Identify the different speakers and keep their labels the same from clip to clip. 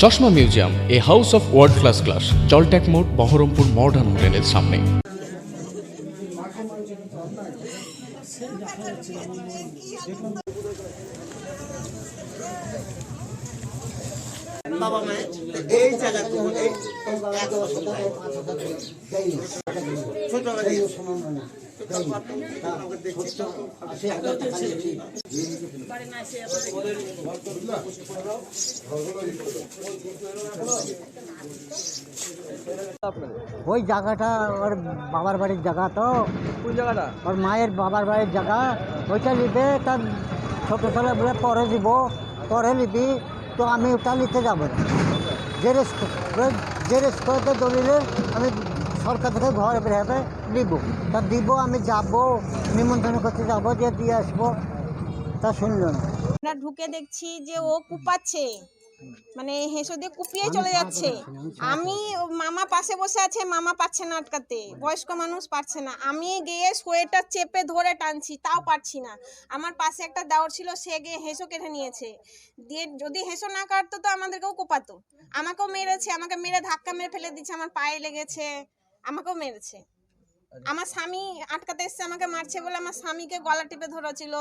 Speaker 1: চশমা museum, a house of world class, জলট্যাক মোড়, বহরমপুর মডার্ন হোটেলের সামনে।
Speaker 2: বাবা মায়ের এই জায়গা
Speaker 3: ওই জায়গাটা ওর বাবার বাড়ির জায়গা। তো
Speaker 4: কোন জায়গাটা?
Speaker 3: ওর মায়ের বাবার বাড়ির জায়গা। ওইটা নিবে তার ছোটো ছেলে বলে পরে দিব, পরে নিবি। তো আমি ওটা নিতে যাবো না, জেরেস করতে দলিলে আমি সরকার থেকে ঘরে বেরোবে নিব। তা দিব, আমি যাব নিমন্ত্রণ করতে যাবো, যে দিয়ে আসবো, তা শুনলো না।
Speaker 5: আমরা ঢুকে দেখছি যে ও কুপাচ্ছে, মানে হেসো দিয়ে কুপিয়ে চলে যাচ্ছে। আমি মামা পাশে বসে আছে, মামা পাচ্ছে না আটকাতে, বয়স্ক মানুষ পারছে না। আমি গিয়ে সোয়েটার চেপে ধরে টানছি, তাও পারছি না। আমার পাশে একটা দেওর ছিল, সে গিয়ে হেসো কেটে নিয়েছে। দিয়ে যদি হেসো না কাটতো তো আমাদেরকেও কোপাতো। আমাকেও মেরেছে, আমাকে মেরে ধাক্কা মেরে ফেলে দিচ্ছে, আমার পায়ে লেগেছে, আমাকেও মেরেছে। আমার স্বামী আটকাতে এসছে, আমাকে মারছে বলে আমার স্বামীকে গলা টিপে ধরেছিল।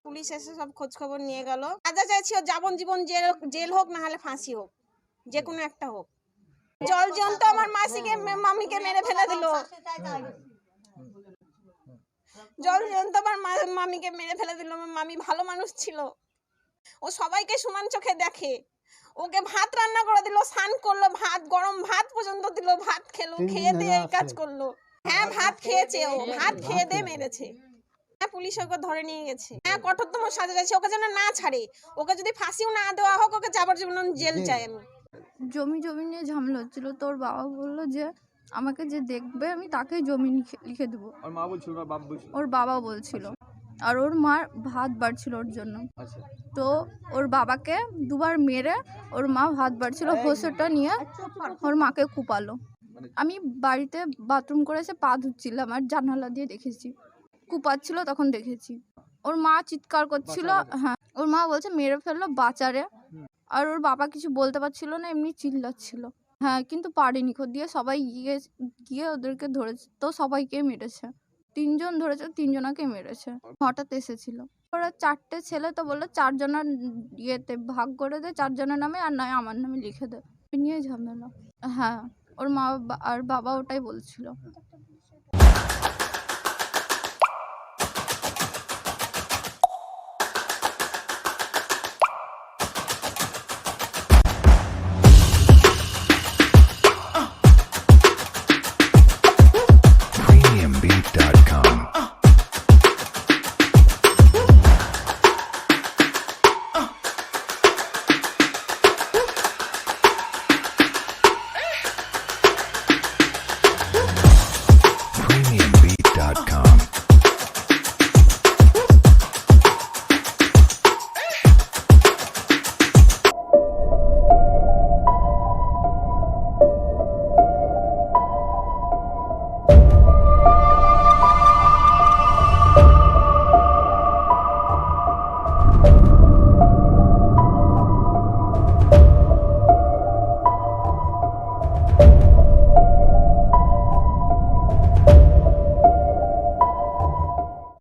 Speaker 5: পুলিশ এসে সব খোঁজ খবর নিয়ে গেল। আজা চাইছি ও যাবজ্জীবন জেল হোক, না হলে ফাঁসি হোক, যে কোনো একটা হোক। জল জ্বন্ত আমার মামিকে মেরে ফেলে দিল। জল জ্বন্ত আমার মামিকে মেরে ফেলে দিল। আমার মামি ভালো মানুষ ছিল, ও সবাইকে সমান চোখে দেখে। ওকে ভাত রান্না করে দিল, স্নান করলো, ভাত গরম ভাত পর্যন্ত দিল, ভাত খেলো, খেয়ে দিয়ে এই কাজ করলো। হ্যাঁ, ভাত খেয়েছে, ও ভাত খেয়ে দিয়ে মেরেছে। পুলিশ ওকে ধরে নিয়ে গেছে। হ্যাঁ, কঠোরতম সাজা চাইছে, ওকে যেন না ছাড়ে। ওকে যদি ফাঁসিও না দেওয়া হোক, ওকে যাবজ্জীবন জেল চাই আমি।
Speaker 6: জমি নিয়ে ঝামেলা হচ্ছিল, তোর বাবা বললো যে আমাকে যে দেখবে আমি তাকেই জমি লিখে দেবো।
Speaker 4: ওর মা বলছিল না বাপ বলছিল?
Speaker 6: ওর বাবা বলছিল। আর ওর মার ভাত বাড়ছিল ওর জন্য।
Speaker 4: আচ্ছা।
Speaker 6: তো ওর বাবাকে দুবার মেরে ওর মা ভাত বাড়ছিল, হোসেটা নিয়ে ওর মাকে কুপালো। আমি বাড়িতে বাথরুম করে এসে পা ধুচ্ছিলাম, আর জানালা দিয়ে দেখেছি কুপাচ্ছিল, তখন দেখেছি। ওর মা চিৎকার করছিল। হ্যাঁ, ওর মা বলছে মেরে ফেললো বাচ্চারে। আর ওর বাবা কিছু বলতে পারছিল না, এমনি চিল্লাচ্ছিল। হ্যাঁ, কিন্তু পারেনি, দিয়ে সবাই গিয়ে ওদেরকে ধরেছে, তো সবাইকে মেরেছে। 3 জন ধরেছে, 3 জনাকে মেরেছে। হঠাৎ এসেছিল ওরা 4টে ছেলে, তো বললো 4 জনের ইয়েতে ভাগ করে দে, 4 জনের নামে, আর নয় আমার নামে লিখে দে। নিয়ে ঝামেলা। হ্যাঁ, ওর মা আর বাবা ওটাই বলছিল।